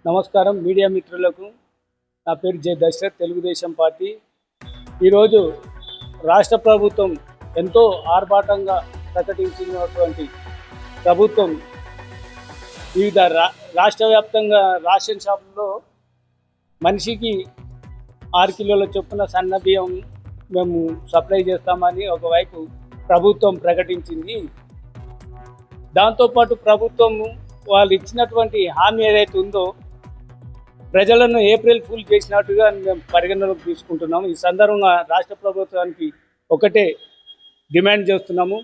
నమస్కారం మీడియా మిత్రులకు. నా పేరు జె దశరథ్, తెలుగుదేశం పార్టీ. ఈరోజు రాష్ట్ర ప్రభుత్వం ఎంతో ఆర్భాటంగా ప్రకటించినటువంటి ప్రభుత్వం వివిధ రాష్ట్ర వ్యాప్తంగా రేషన్ షాపుల్లో మనిషికి 6 కిలోల చొప్పున సన్న బియ్యం మేము సప్లై చేస్తామని ఒకవైపు ప్రభుత్వం ప్రకటించింది. దాంతోపాటు ప్రభుత్వం వాళ్ళు ఇచ్చినటువంటి హామీ ఏదైతే ఉందో ప్రజలను ఏప్రిల్ ఫుల్ చేసినట్టుగా మేము పరిగణలోకి తీసుకుంటున్నాము. ఈ సందర్భంగా రాష్ట్ర ప్రభుత్వానికి ఒకటే డిమాండ్ చేస్తున్నాము.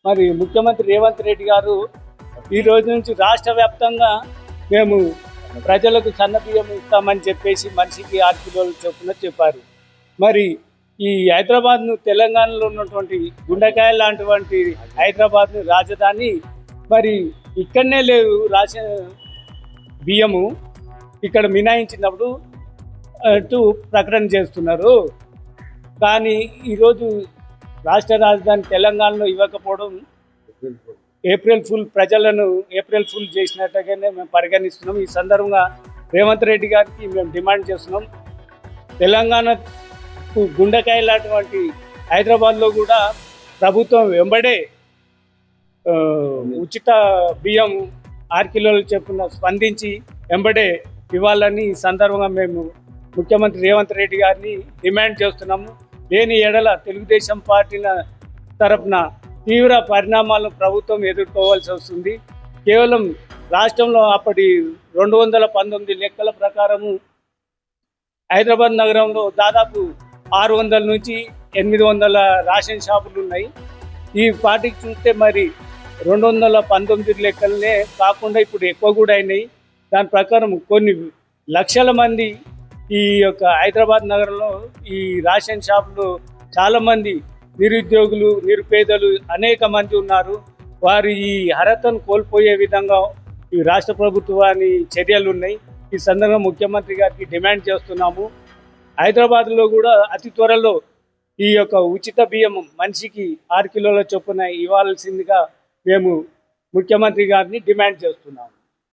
మరి ముఖ్యమంత్రి రేవంత్ రెడ్డి గారు ఈ రోజు నుంచి రాష్ట్ర వ్యాప్తంగా మేము ప్రజలకు సన్న బియ్యం ఇస్తామని చెప్పేసి మనిషికి 6 కిలోల చొప్పున చెప్పారు. మరి ఈ హైదరాబాద్ను, తెలంగాణలో ఉన్నటువంటి గుండెకాయ లాంటివంటి హైదరాబాద్ను రాజధాని, మరి ఇక్కడనే లేవు రేషన్ బియ్యము, ఇక్కడ మినాయించినప్పుడు అంటూ ప్రకటన చేస్తున్నారు. కానీ ఈరోజు రాష్ట్ర రాజధాని తెలంగాణలో ఇవ్వకపోవడం ఏప్రిల్ ఫుల్, ప్రజలను ఏప్రిల్ ఫుల్ చేసినట్టుగానే మేము పరిగణిస్తున్నాం. ఈ సందర్భంగా రేవంత్ రెడ్డి గారికి మేము డిమాండ్ చేస్తున్నాం, తెలంగాణకు గుండెకాయ లాంటి హైదరాబాద్లో కూడా ప్రభుత్వం వెంబడే ఉచిత బియ్యం 6 కిలోల చొప్పున స్పందించి వెంబడే ఇవ్వాలని ఈ సందర్భంగా మేము ముఖ్యమంత్రి రేవంత్ రెడ్డి గారిని డిమాండ్ చేస్తున్నాము. లేని ఎడల తెలుగుదేశం పార్టీ తరఫున తీవ్ర పరిణామాలను ప్రభుత్వం ఎదుర్కోవాల్సి వస్తుంది. కేవలం రాష్ట్రంలో అప్పటి 219 లెక్కల ప్రకారము హైదరాబాద్ నగరంలో దాదాపు 600 నుంచి 800 రేషన్ షాపులు ఉన్నాయి. ఈ పార్టీకి చూస్తే మరి 219 లెక్కలనే కాకుండా ఇప్పుడు ఎక్కువ కూడా అయినాయి. దాని ప్రకారం కొన్ని లక్షల మంది ఈ యొక్క హైదరాబాద్ నగరంలో ఈ రేషన్ షాపులు చాలామంది నిరుద్యోగులు, నిరుపేదలు అనేక మంది ఉన్నారు. వారు ఈ అర్హతను కోల్పోయే విధంగా ఈ రాష్ట్ర ప్రభుత్వాన్ని చర్యలు ఉన్నాయి. ఈ సందర్భంగా ముఖ్యమంత్రి గారికి డిమాండ్ చేస్తున్నాము, హైదరాబాద్లో కూడా అతి త్వరలో ఈ యొక్క ఉచిత బియ్యం మనిషికి 6 కిలోల చొప్పున ఇవ్వాల్సిందిగా మేము ముఖ్యమంత్రి గారిని డిమాండ్ చేస్తున్నాము.